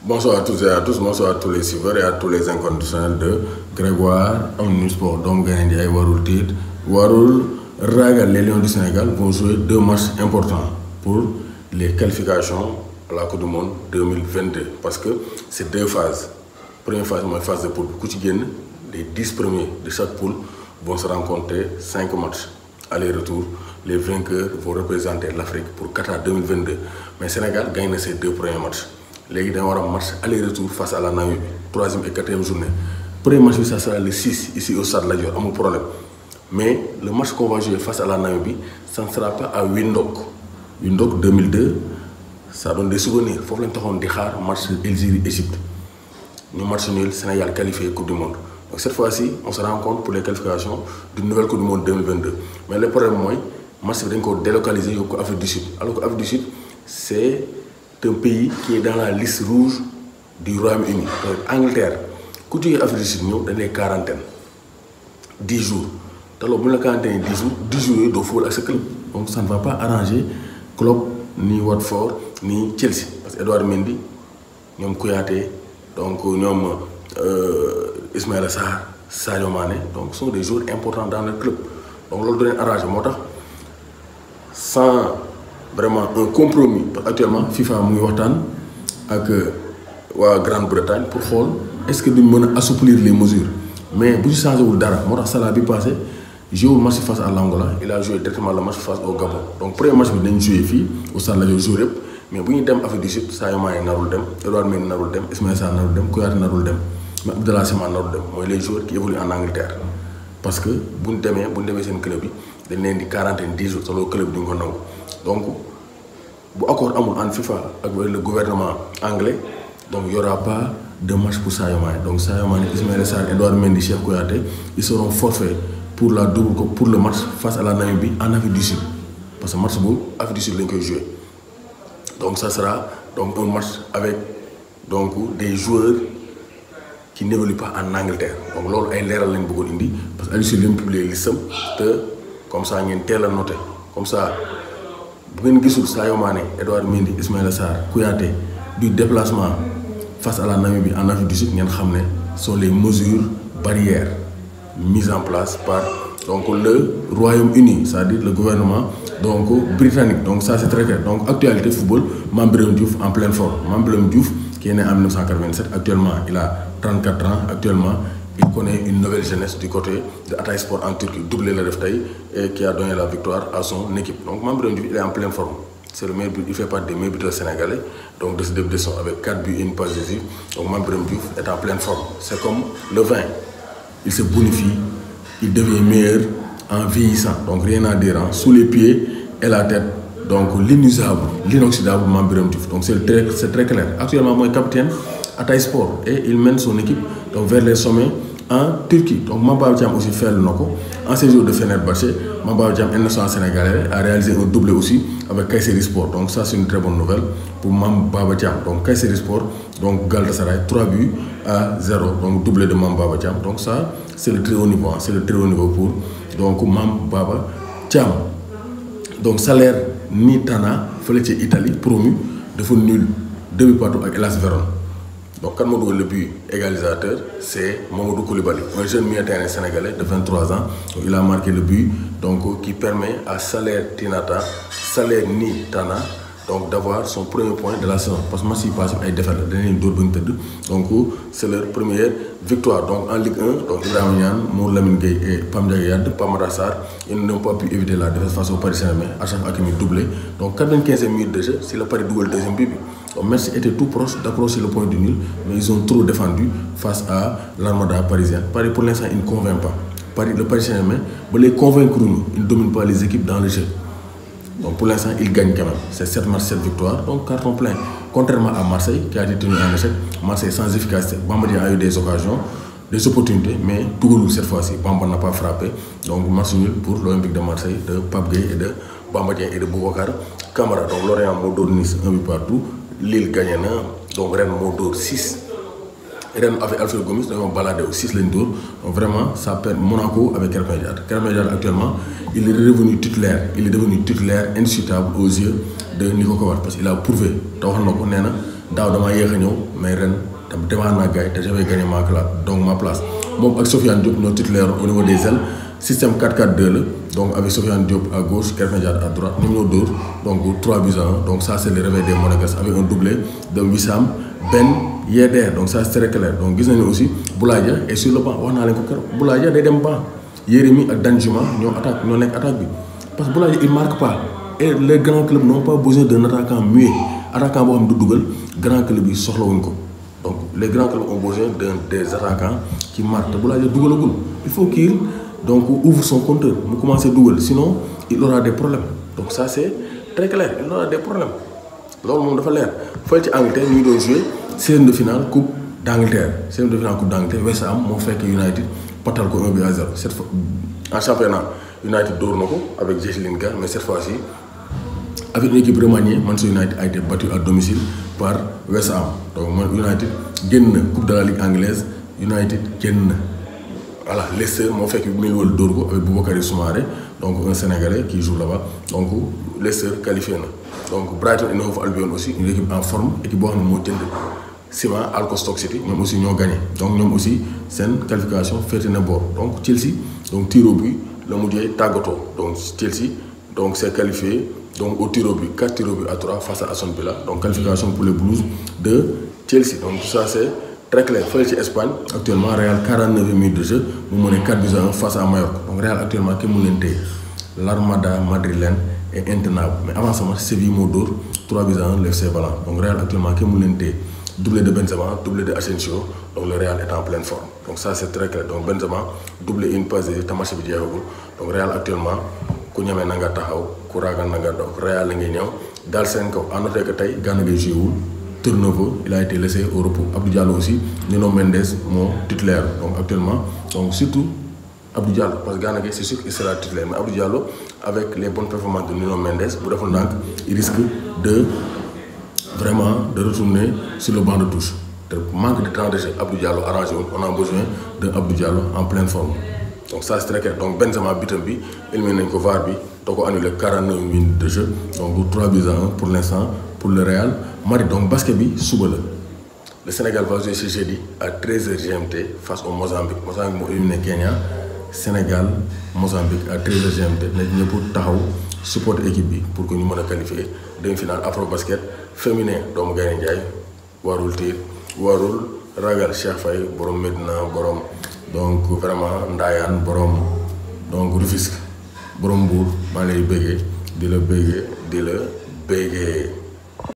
Bonsoir à toutes et à tous, bonsoir à tous les suiveurs et à tous les inconditionnels de Grégoire Omnisport. Donc, Gaïndi Warul Tit, Warul Ragal, les Lions du Sénégal vont jouer 2 matchs importants pour les qualifications à la Coupe du Monde 2022. Parce que c'est 2 phases. Première phase, c'est la phase de poule. Les 10 premiers de chaque poule vont se rencontrer 5 matchs. Aller-retour, les vainqueurs vont représenter l'Afrique pour Qatar 2022. Mais le Sénégal gagne ces 2 premiers matchs. Les gars vont match aller-retour face à la Namibie, 3e et 4e journée. Premier match, ça sera le 6 ici au Stade Lat Dior, pas de problème. Mais le match qu'on va jouer face à la Namibie, ça ne sera pas à Windhoek. Windhoek 2002, ça donne des souvenirs. Il faut que nous ayons match Algérie-Égypte. Nous match nul, Sénégal qualifié Coupe du Monde. Donc cette fois-ci, on se rend compte pour les qualifications d'une nouvelle Coupe du Monde 2022. Mais le problème, c'est que le match est délocalisé au Afrique du Sud. Alors que l'Afrique du Sud, c'est un pays qui est dans la liste rouge du Royaume-Uni. Angleterre, quand tu es en Afrique du Sud, nous avons des quarantaines. 10 jours. Alors, si la quarantaine 10 jours, il faut aller à ce club. Donc, ça ne va pas arranger Klopp, ni Watford, ni Chelsea. Parce qu'Edouard Mendy, nous avons Kouyaté, donc nous avons Ismaïla Sarr, Sadio Mané. Donc, ce sont des joueurs importants dans le club. Donc, l'ordre est arrangé. Sans vraiment un compromis. Actuellement, FIFA est avec la Grande-Bretagne pour voir est-ce que nous pouvons assouplir les mesures. Mais si vous changez le dara, moi, ça l'a passé. J'ai joué le match face à l'Angola, il a joué directement le match face au Gabon. Donc, premier match, il a joué au Stade Lat Dior joué. Mais si vous avez Afrique du Sud, Sadio Mané narul dem, Edouard Mendy narul dem, Ismaïla Sarr narul dem, Kouyaté narul dem, mais Abdallah Sima narul dem. Moi, les joueurs qui évoluent en Angleterre. Parce que si vous avez un club, il y a 40 jours sur le club. Donc, si l'accord est en FIFA avec le gouvernement anglais, donc il n'y aura pas de match pour Sadio Mané. Donc Sadio Mané, Ismaïla Sarr, Edouard Mendy, Cheikh Kouyaté, ils seront forfaits pour le match face à la Namibie en Afrique du Sud. Parce que le match en Afrique du Sud est joué. Donc ça sera donc un match avec donc, des joueurs qui n'évoluent pas en Angleterre. Donc c'est ce que je veux dire. Parce que l'Afrique du Sud a publié l'islam, comme ça, il y a tel à noter. Comme ça, si vous voyez Sadio Mané, Edouard Mendy, Ismaïla Sarr, Kouyaté, du déplacement face à la Namibie en Afrique du Sud, vous savez sont les mesures barrières mises en place par donc, le Royaume-Uni, c'est-à-dire le gouvernement donc, britannique. Donc ça c'est très clair. Donc actualité football, Mame Birame Diouf en pleine forme. Mame Birame Diouf qui est né en 1987, actuellement il a 34 ans, actuellement il connaît une nouvelle jeunesse du côté de Hatay Sport en Turquie, doublé le Reftay et qui a donné la victoire à son équipe. Donc Mame Birame Diouf il est en pleine forme. C'est le meilleur but, il fait partie des meilleurs buteurs sénégalais. Donc de ce début de saison avec 4 buts et une passe décisive. Donc Mame Birame Diouf est en pleine forme. C'est comme le vin. Il se bonifie, il devient meilleur en vieillissant. Donc rien à dire. Hein. Sous les pieds et la tête. Donc l'inusable, l'inoxydable Mame Birame Diouf. Donc c'est très clair. Actuellement, moi, capitaine Hatay Sport et il mène son équipe donc, vers les sommets en Turquie. Donc Mame Baba Thiam aussi fait le Noko. En séjour de Fenerbahçe, Mame Baba Thiam, international sénégalais, a réalisé un doublé aussi avec Kayseri Sport. Donc ça c'est une très bonne nouvelle pour Mame Baba Thiam. Donc Kayseri Sport, donc Galatasaray, 3 buts à 0. Donc doublé de Mame Baba Thiam. Donc ça c'est le très haut niveau. C'est le très haut niveau pour donc, Mame Baba Thiam. Donc salaire Nitana, fële ci Italie, promu, dafa nul 2 buts partout avec Hellas Vérone. Donc quand on le but égalisateur, c'est Mamadou Koulibaly, un jeune milieu de terrain sénégalais de 23 ans. Donc, il a marqué le but donc, qui permet à Salernitana donc d'avoir son premier point de la saison. Parce que si passe ay défaite donc c'est leur première victoire. Donc en Ligue 1, donc Ibrahima Niane, Mour Lamine Gueye et Pam Ndiaye Yade, Pamada Sarr, ils n'ont pas pu éviter la défaite face au Paris Saint-Germain. Achraf Hakimi doublé. Donc 95e minute de jeu, c'est le Paris double deuxième but. Donc Metz était tout proche d'approcher le point du nul, mais ils ont trop défendu face à l'Armada parisienne. Paris pour l'instant il ne convainc pas. le Paris Saint-Germain les convaincre, ils ne dominent pas les équipes dans le jeu. Donc pour l'instant, ils gagnent quand même. C'est 7 matchs, 7 victoires. Donc carton plein. Contrairement à Marseille, qui a été tenu en échec. Marseille sans efficacité. Bamba a eu des occasions, des opportunités, mais tout cette fois-ci, Bamba n'a pas frappé. Donc match nul pour l'Olympique de Marseille, de Pape Gueye et de Bamba et de Boubacar Camara. Donc Lorient Modo Nice 1 but partout. Lille gagne 1. Donc Rennes Modo 6. Rennes avec Alfred Gomis, nous avons baladé au 6 lignes d'or. Donc vraiment, ça perd Monaco avec Krépin Diatta. Krépin Diatta actuellement, il est devenu titulaire. Il est devenu titulaire indiscutable aux yeux de Nico Kovac parce qu'il a prouvé. Donc mais Rennes, j'avais gagné ma place. Moi, avec Sofiane Diop, notre titulaire au niveau des ailes, système 4-4-2, donc avec Sofiane Diop à gauche, Krépin Diatta à droite, numéro 2, donc 3 buts à 1. Donc ça, c'est le réveil des Monégasques avec un doublé de Wissam Ben Yedder. Donc ça, c'est très clair. Donc, vous voyez aussi, Boulaye est sur le banc. Boulaye est dans le banc. Jérémy et Danjuma, ils attaquent. Parce que Boulaye, il ne marque pas. Et les grands clubs n'ont pas besoin d'un attaquant muet. Attaquant qui est double, grand club, ils sortent. Donc, les grands clubs ont besoin des attaquants qui marquent. Boulaye est double. Il faut qu'il ouvre son compteur. Il commence à double. Sinon, il aura des problèmes. Donc, ça, c'est très clair. Il aura des problèmes. Loolu moom dafa leer fële ci Angleterre ñu doon jouer série de finale coupe d'Angleterre série de finale coupe d'Angleterre West Ham moo fekk United patal ko 1-0 cette fois en championnat United dóor na ko avec Jesse Lingard mais cette fois-ci avec une équipe remaniée Manchester United a été battu à domicile par West Ham donc United génn na coupe de la Ligue anglaise United génn na voilà Leicester moo fekk Millwall dóor ko avec Boubakary Soumaré donc un Sénégalais qui joue là-bas donc Leicester qualifié na. Donc Brighton et Hove Albion aussi, une équipe en forme, équipe qui a gagné Ciment, Alcostock City, nous aussi nous gagné. Donc nous aussi, c'est une qualification faite de bord. Donc Chelsea, donc tir au but, le Moudier Tagoto. Donc Chelsea, donc c'est qualifié donc au tir au but, 4 tirs au but à 3 face à Aston Villa. Donc qualification pour les Blues de Chelsea. Donc tout ça c'est très clair. Fële ci Espagne, actuellement Real 49 minutes de jeu, nous menons 4 buts à 1 face à Mallorca. Donc Real actuellement qui est l'Armada madrilène est intenable. Mais avant ça, Séville Modor, 3 buts à 1, l'FC Valence. Donc Real actuellement qui est doublé de Benzema, doublé de Asensio. Donc le Real est en pleine forme. Donc ça c'est très clair. Donc Benzema, doublé une passe de Tamashi Bidiago. Donc Real actuellement, Kounyame Nanga Tahao, Kouraga Nanga, donc Real Nangignan. Dans le 5 ans, en noté que Taï, Gana Géjoul, turnover, il a été laissé au repos. Abdou Diallo aussi, Nuno Mendes, mon titulaire. Donc actuellement, donc surtout Abdou Diallo, parce que Gana c'est sûr qu'il sera titulaire. Mais Abdou Diallo, avec les bonnes performances de Nuno Mendes, il risque de vraiment de retourner sur le banc de touche. Le manque de temps de jeu, Abdou Diallo arrangé, on a besoin d'un Abdou Diallo en pleine forme. Donc ça c'est très clair. Donc Benzema Bitambi, il mène un Varbi, donc on annule 49 minutes de jeu. Donc 3 buts à 1 pour l'instant pour le Real. Madrid, donc basket bi Soubele. Le Sénégal va jouer ce jeudi à 13h GMT face au Mozambique. Mozambique va éliminer Kenya. Sénégal, Mozambique à 13h GMT. Nous pour taxaw support équipe pour que nous puissions qualifier demi-finale Afro Basket féminin. Donc Gaye Ndiaye warul tir warul ragal Cheikh Faye borom Medina borom donc vraiment Ndayane borom donc Rufisque borom Mbour maa lay bëggee di la bëggee